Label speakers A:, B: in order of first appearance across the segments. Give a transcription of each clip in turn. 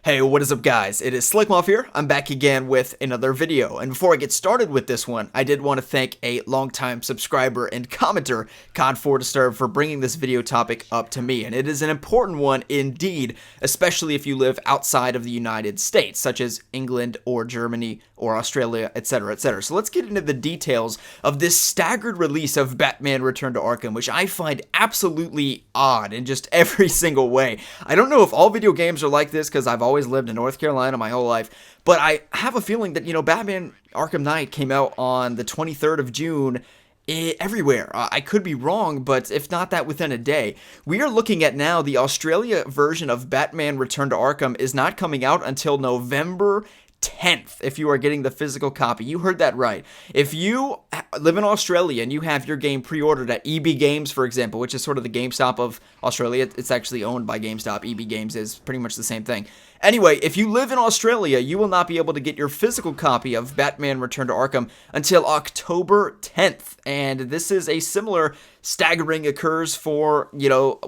A: Hey, what is up guys? It is Slikk here. I'm back again with another video. And before I get started with this one, I did want to thank a longtime subscriber and commenter, Con4Disturb, for bringing this video topic up to me. And it is an important one indeed, especially if you live outside of the United States, such as England or Germany or Australia, etc., etc. So let's get into the details of this staggered release of Batman Return to Arkham, which I find absolutely odd in just every single way. I don't know if all video games are like this because I've always lived in North Carolina my whole life, but I have a feeling that, Batman Arkham Knight came out on the 23rd of June everywhere. I could be wrong, but if not that, within a day. We are looking at now the Australia version of Batman Return to Arkham is not coming out until November 10th if you are getting the physical copy. You heard that right. If you live in Australia and you have your game pre-ordered at EB Games, for example, which is sort of the GameStop of Australia, it's actually owned by GameStop. EB Games is pretty much the same thing. Anyway, if you live in Australia, you will not be able to get your physical copy of Batman Return to Arkham until October 10th. And this is a similar staggering occurs for,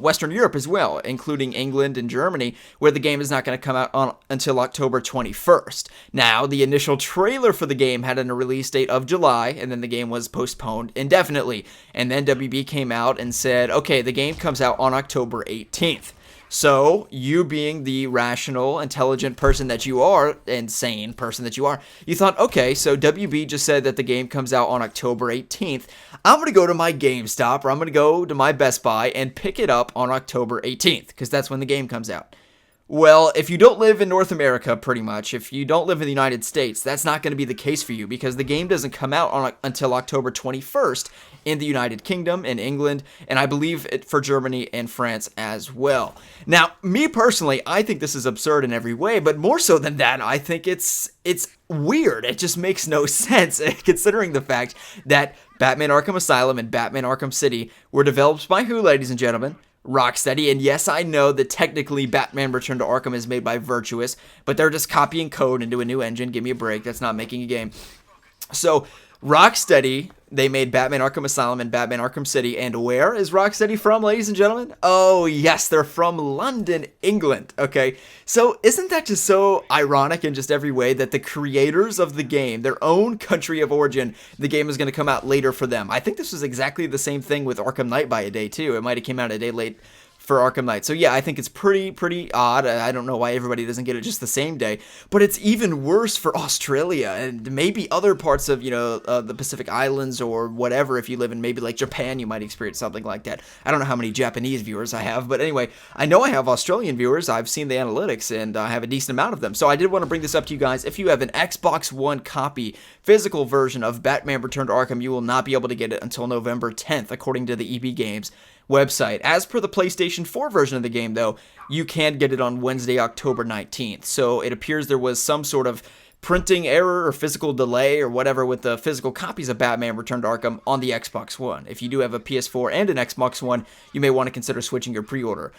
A: Western Europe as well, including England and Germany, where the game is not going to come out until October 21st. Now, the initial trailer for the game had a release date of July, and then the game was postponed indefinitely. And then WB came out and said, okay, the game comes out on October 18th. So, you being the rational, intelligent person that you are, insane person that you are, you thought, okay, so WB just said that the game comes out on October 18th. I'm going to go to my GameStop, or I'm going to go to my Best Buy and pick it up on October 18th, because that's when the game comes out. Well, if you don't live in North America, pretty much, if you don't live in the United States, that's not going to be the case for you, because the game doesn't come out until October 21st in the United Kingdom, in England, and I believe it for Germany and France as well. Now, me personally, I think this is absurd in every way, but more so than that, I think it's weird. It just makes no sense, considering the fact that Batman Arkham Asylum and Batman Arkham City were developed by who, ladies and gentlemen? Rocksteady. And yes, I know that technically Batman Return to Arkham is made by Virtuous, but they're just copying code into a new engine. Give me a break. That's not making a game. So, Rocksteady, they made Batman Arkham Asylum and Batman Arkham City. And where is Rocksteady from, ladies and gentlemen? Oh, yes, they're from London, England. Okay, so isn't that just so ironic in just every way that the creators of the game, their own country of origin, the game is going to come out later for them? I think this was exactly the same thing with Arkham Knight by a day, too. It might have came out a day late for Arkham Knight. So yeah, I think it's pretty odd. I don't know why everybody doesn't get it just the same day, but it's even worse for Australia and maybe other parts of, the Pacific Islands or whatever. If you live in maybe like Japan, you might experience something like that. I don't know how many Japanese viewers I have, but anyway, I know I have Australian viewers. I've seen the analytics and I have a decent amount of them. So I did want to bring this up to you guys. If you have an Xbox One copy, physical version of Batman Return to Arkham, you will not be able to get it until November 10th, according to the EB Games website. As per the PlayStation 4 version of the game, though, you can get it on Wednesday, October 19th. So it appears there was some sort of printing error or physical delay or whatever with the physical copies of Batman Return to Arkham on the Xbox One. If you do have a PS4 and an Xbox One, you may want to consider switching your pre-order.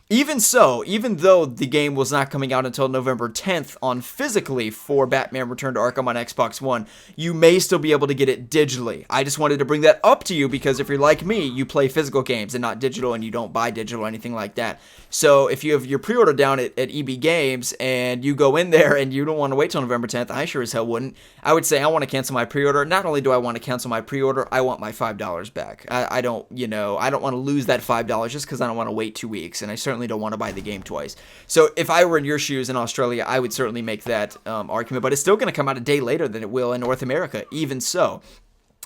A: Even so, even though the game was not coming out until November 10th on physically for Batman Return to Arkham on Xbox One, you may still be able to get it digitally. I just wanted to bring that up to you because if you're like me, you play physical games and not digital, and you don't buy digital or anything like that. So if you have your pre-order down at EB Games and you go in there and you don't want to wait till November 10th, I sure as hell wouldn't. I would say I want to cancel my pre-order. Not only do I want to cancel my pre-order, I want my $5 back. I don't want to lose that $5 just because I don't want to wait 2 weeks, and I certainly don't want to buy the game twice. So if I were in your shoes in Australia, I would certainly make that argument, but it's still going to come out a day later than it will in North America, even so.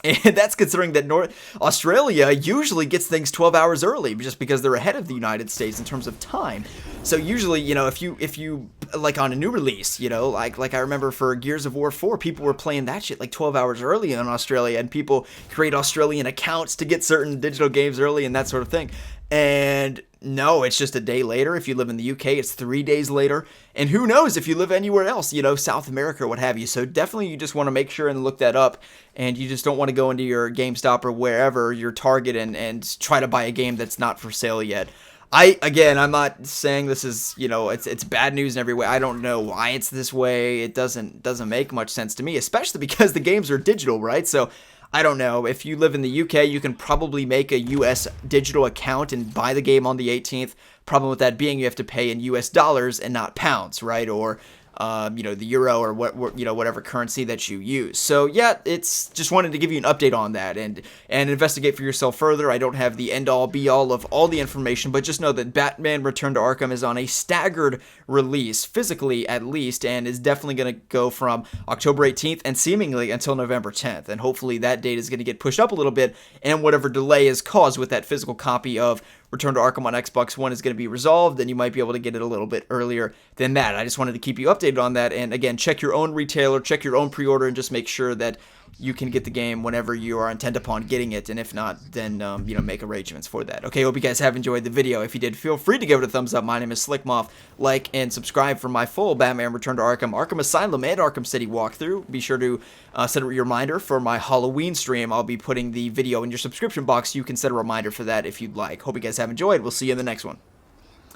A: And that's considering that Australia usually gets things 12 hours early just because they're ahead of the United States in terms of time. So usually, if you like on a new release, like I remember for Gears of War 4, people were playing that shit like 12 hours early in Australia, and people create Australian accounts to get certain digital games early and that sort of thing. And no, it's just a day later. If you live in the UK, it's 3 days later. And who knows if you live anywhere else, South America or what have you. So definitely you just want to make sure and look that up. And you just don't want to go into your GameStop or wherever, your Target, and try to buy a game that's not for sale yet. I'm not saying this is, it's bad news in every way. I don't know why it's this way. It doesn't make much sense to me, especially because the games are digital, right? So I don't know. If you live in the UK, you can probably make a US digital account and buy the game on the 18th. Problem with that being you have to pay in US dollars and not pounds, right? Or the euro or whatever currency that you use. So yeah, it's just wanted to give you an update on that and investigate for yourself further. I don't have the end all be all of all the information, but just know that Batman Return to Arkham is on a staggered release, physically at least, and is definitely going to go from October 18th and seemingly until November 10th. And hopefully that date is going to get pushed up a little bit, and whatever delay is caused with that physical copy of Return to Arkham on Xbox One is going to be resolved, and you might be able to get it a little bit earlier than that. I just wanted to keep you updated on that, and again, check your own retailer, check your own pre-order, and just make sure that you can get the game whenever you are intent upon getting it, and if not, then, make arrangements for that. Okay, hope you guys have enjoyed the video. If you did, feel free to give it a thumbs up. My name is Slikk. Like and subscribe for my full Batman Return to Arkham, Arkham Asylum, and Arkham City walkthrough. Be sure to set a reminder for my Halloween stream. I'll be putting the video in your subscription box. You can set a reminder for that if you'd like. Hope you guys have enjoyed. We'll see you in the next one.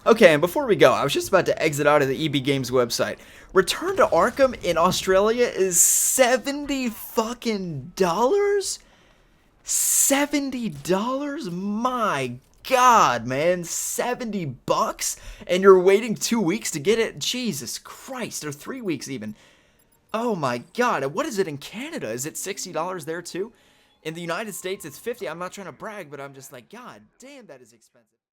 A: Okay, and before we go, I was just about to exit out of the EB Games website. Return to Arkham in Australia is $70 fucking dollars? $70? My God, man, 70 bucks? And you're waiting 2 weeks to get it? Jesus Christ, or 3 weeks even. Oh my God, what is it in Canada? Is it $60 there too? In the United States, it's $50. I'm not trying to brag, but I'm just like, God damn, that is expensive.